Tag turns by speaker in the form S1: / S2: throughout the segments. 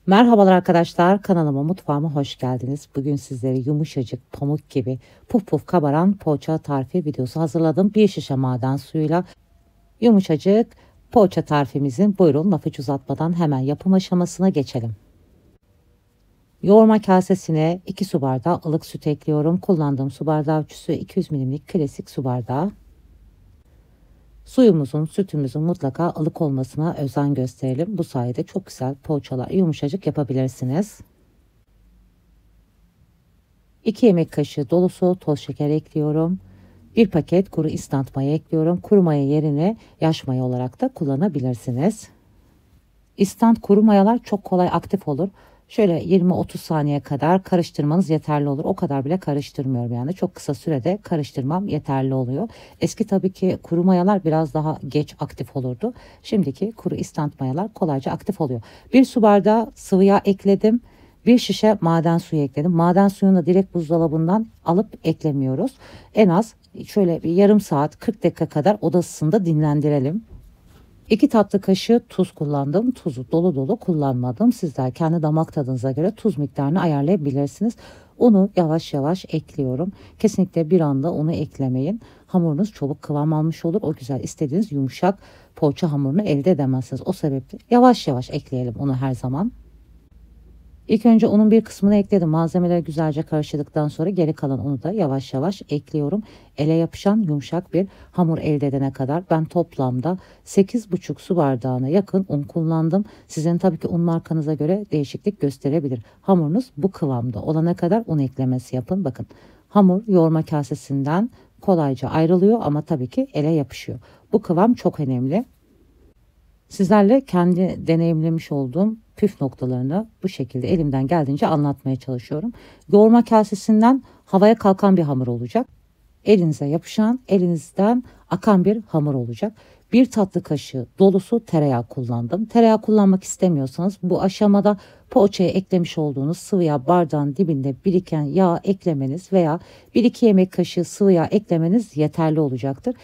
S1: Merhabalar arkadaşlar, kanalıma mutfağıma hoş geldiniz. Bugün sizlere yumuşacık pamuk gibi puf puf kabaran poğaça tarifi videosu hazırladım. Bir şişe maden suyuyla yumuşacık poğaça tarifimizin buyurun lafı hiç uzatmadan hemen yapım aşamasına geçelim. Yoğurma kasesine 2 su bardağı ılık süt ekliyorum. Kullandığım su bardağı ölçüsü 200 milimlik klasik su bardağı. Suyumuzun, sütümüzün mutlaka ılık olmasına özen gösterelim. Bu sayede çok güzel poğaçalar yumuşacık yapabilirsiniz. 2 yemek kaşığı dolusu toz şeker ekliyorum. 1 paket kuru instant maya ekliyorum. Kuru maya yerine yaş maya olarak da kullanabilirsiniz. İnstant kuru mayalar çok kolay aktif olur. Şöyle 20-30 saniye kadar karıştırmanız yeterli olur. O kadar bile karıştırmıyorum yani. Çok kısa sürede karıştırmam yeterli oluyor. Eski tabii ki kuru mayalar biraz daha geç aktif olurdu. Şimdiki kuru instant mayalar kolayca aktif oluyor. 1 su bardağı sıvı yağ ekledim. 1 şişe maden suyu ekledim. Maden suyunu direkt buzdolabından alıp eklemiyoruz. En az şöyle bir yarım saat 40 dakika kadar oda ısısında dinlendirelim. 2 tatlı kaşığı tuz kullandım. Tuzu dolu dolu kullanmadım. Sizler kendi damak tadınıza göre tuz miktarını ayarlayabilirsiniz. Unu yavaş yavaş ekliyorum. Kesinlikle bir anda unu eklemeyin. Hamurunuz çabuk kıvam almış olur. O güzel istediğiniz yumuşak poğaça hamurunu elde edemezsiniz. O sebeple yavaş yavaş ekleyelim unu her zaman. İlk önce unun bir kısmını ekledim. Malzemeleri güzelce karıştırdıktan sonra geri kalan unu da yavaş yavaş ekliyorum. Ele yapışan yumuşak bir hamur elde edene kadar ben toplamda 8,5 su bardağına yakın un kullandım. Sizin tabii ki un markanıza göre değişiklik gösterebilir. Hamurunuz bu kıvamda olana kadar un eklemesi yapın. Bakın hamur yoğurma kasesinden kolayca ayrılıyor ama tabii ki ele yapışıyor. Bu kıvam çok önemli. Sizlerle kendi deneyimlemiş olduğum püf noktalarını bu şekilde elimden geldiğince anlatmaya çalışıyorum. Yoğurma kasesinden havaya kalkan bir hamur olacak. Elinize yapışan, elinizden akan bir hamur olacak. 1 tatlı kaşığı dolusu tereyağı kullandım. Tereyağı kullanmak istemiyorsanız bu aşamada poğaçaya eklemiş olduğunuz sıvı yağ bardağın dibinde biriken yağ eklemeniz veya 1-2 yemek kaşığı sıvı yağ eklemeniz yeterli olacaktır.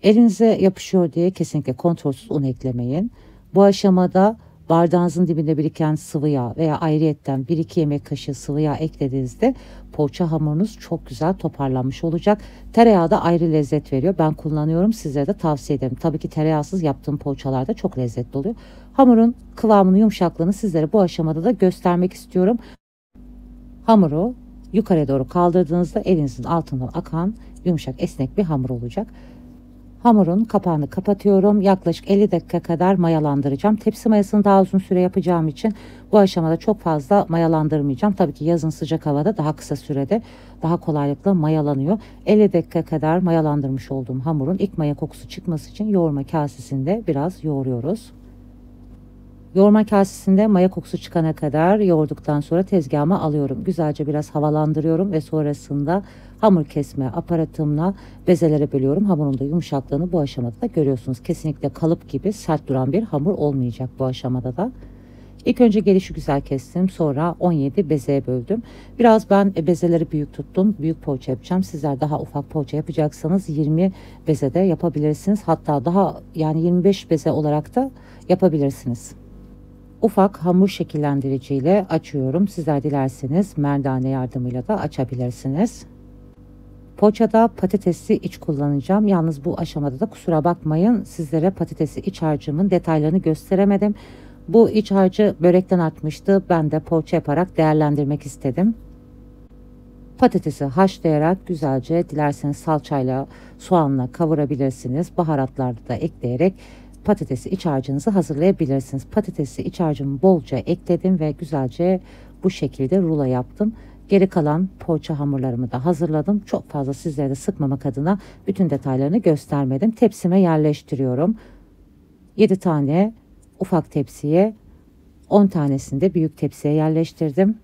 S1: Elinize yapışıyor diye kesinlikle kontrolsüz un eklemeyin. Bu aşamada bardağınızın dibinde biriken sıvı yağ veya ayrıyetten 1-2 yemek kaşığı sıvı yağ eklediğinizde poğaça hamurunuz çok güzel toparlanmış olacak. Tereyağı da ayrı lezzet veriyor. Ben kullanıyorum, sizlere de tavsiye ederim. Tabii ki tereyağsız yaptığım poğaçalar da çok lezzetli oluyor. Hamurun kıvamını, yumuşaklığını sizlere bu aşamada da göstermek istiyorum. Hamuru yukarı doğru kaldırdığınızda elinizin altından akan yumuşak esnek bir hamur olacak. Hamurun kapağını kapatıyorum. Yaklaşık 50 dakika kadar mayalandıracağım. Tepsi mayasını daha uzun süre yapacağım için bu aşamada çok fazla mayalandırmayacağım. Tabii ki yazın sıcak havada daha kısa sürede daha kolaylıkla mayalanıyor. 50 dakika kadar mayalandırmış olduğum hamurun ilk maya kokusu çıkması için yoğurma kasesinde biraz yoğuruyoruz. Yoğurma kasesinde maya kokusu çıkana kadar yoğurduktan sonra tezgahıma alıyorum. Güzelce biraz havalandırıyorum ve sonrasında hamur kesme aparatımla bezelere bölüyorum. Hamurun da yumuşaklığını bu aşamada da görüyorsunuz. Kesinlikle kalıp gibi sert duran bir hamur olmayacak bu aşamada da. İlk önce gelişi güzel kestim. Sonra 17 bezeye böldüm. Biraz ben bezeleri büyük tuttum. Büyük poğaça yapacağım. Sizler daha ufak poğaça yapacaksanız 20 bezede yapabilirsiniz. Hatta daha yani 25 beze olarak da yapabilirsiniz. Ufak hamur şekillendiriciyle açıyorum. Sizler dilerseniz merdane yardımıyla da açabilirsiniz. Poğaçada patatesli iç kullanacağım. Yalnız bu aşamada da kusura bakmayın, sizlere patatesli iç harcımın detaylarını gösteremedim. Bu iç harcı börekten artmıştı. Ben de poğaça yaparak değerlendirmek istedim. Patatesi haşlayarak güzelce dilerseniz salçayla, soğanla kavurabilirsiniz. Baharatları da ekleyerek patatesi iç harcınızı hazırlayabilirsiniz. Patatesi iç harcımı bolca ekledim ve güzelce bu şekilde rulo yaptım. Geri kalan poğaça hamurlarımı da hazırladım. Çok fazla sizlere de sıkmamak adına bütün detaylarını göstermedim. Tepsime yerleştiriyorum. 7 tane ufak tepsiye, 10 tanesini de büyük tepsiye yerleştirdim.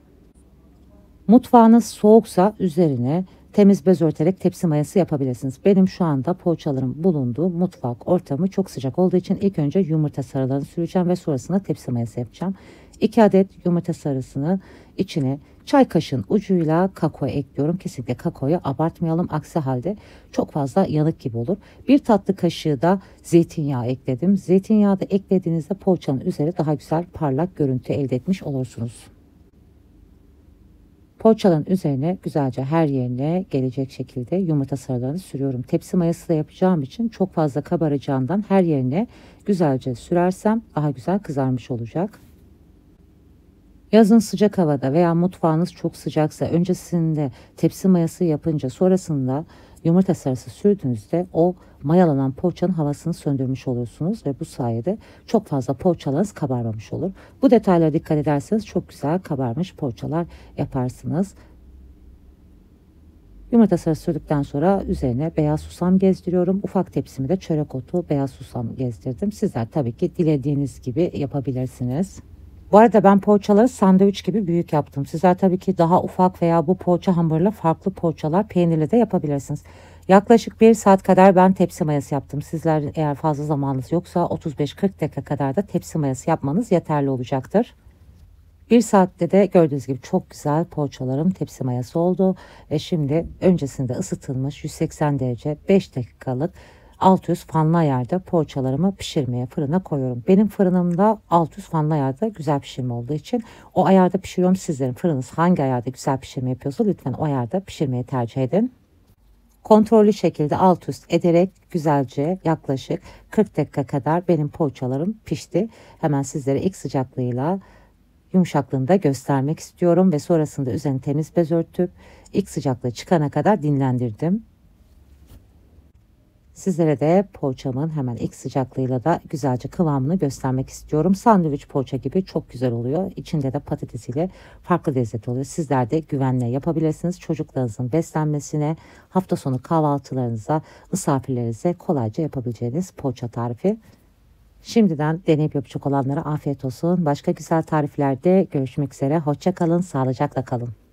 S1: Mutfağınız soğuksa üzerine temiz bez örterek tepsi mayası yapabilirsiniz. Benim şu anda poğaçalarım bulunduğu mutfak ortamı çok sıcak olduğu için ilk önce yumurta sarılarını süreceğim ve sonrasında tepsi mayası yapacağım. 2 adet yumurta sarısını içine çay kaşığın ucuyla kakao ekliyorum. Kesinlikle kakaoyu abartmayalım. Aksi halde çok fazla yanık gibi olur. 1 tatlı kaşığı da zeytinyağı ekledim. Zeytinyağı da eklediğinizde poğaçanın üzeri daha güzel parlak görüntü elde etmiş olursunuz. Poğaçaların üzerine güzelce her yerine gelecek şekilde yumurta sarılarını sürüyorum. Tepsi mayası da yapacağım için çok fazla kabaracağından her yerine güzelce sürersem daha güzel kızarmış olacak. Yazın sıcak havada veya mutfağınız çok sıcaksa öncesinde tepsi mayası yapınca sonrasında yumurta sarısı sürdüğünüzde o mayalanan poğaçanın havasını söndürmüş olursunuz ve bu sayede çok fazla poğaçalarınız kabarmamış olur. Bu detaylara dikkat ederseniz çok güzel kabarmış poğaçalar yaparsınız. Yumurta sarısı sürdükten sonra üzerine beyaz susam gezdiriyorum. Ufak tepsimi de çörek otu, beyaz susam gezdirdim. Sizler tabii ki dilediğiniz gibi yapabilirsiniz. Bu arada ben poğaçaları sandviç gibi büyük yaptım. Sizler tabii ki daha ufak veya bu poğaça hamuruyla farklı poğaçalar peynirli de yapabilirsiniz. Yaklaşık 1 saat kadar ben tepsi mayası yaptım. Sizler eğer fazla zamanınız yoksa 35-40 dakika kadar da tepsi mayası yapmanız yeterli olacaktır. 1 saatte de gördüğünüz gibi çok güzel poğaçalarım tepsi mayası oldu. Ve şimdi öncesinde ısıtılmış 180 derece 5 dakikalık alt üst fanlı ayarda poğaçalarımı pişirmeye fırına koyuyorum. Benim fırınımda alt üst fanlı ayarda güzel pişirme olduğu için o ayarda pişiriyorum. Sizlerin fırınız hangi ayarda güzel pişirme yapıyorsa lütfen o ayarda pişirmeyi tercih edin. Kontrollü şekilde alt üst ederek güzelce yaklaşık 40 dakika kadar benim poğaçalarım pişti. Hemen sizlere ilk sıcaklığıyla yumuşaklığını da göstermek istiyorum ve sonrasında üzerine temiz bez örtüp ilk sıcaklığı çıkana kadar dinlendirdim. Sizlere de poğaçamın hemen ilk sıcaklığıyla da güzelce kıvamını göstermek istiyorum. Sandviç poğaça gibi çok güzel oluyor. İçinde de patatesiyle farklı lezzet oluyor. Sizler de güvenle yapabilirsiniz. Çocuklarınızın beslenmesine, hafta sonu kahvaltılarınıza, misafirlerinize kolayca yapabileceğiniz poğaça tarifi. Şimdiden deneyip yapacak olanlara afiyet olsun. Başka güzel tariflerde görüşmek üzere. Hoşça kalın, sağlıcakla kalın.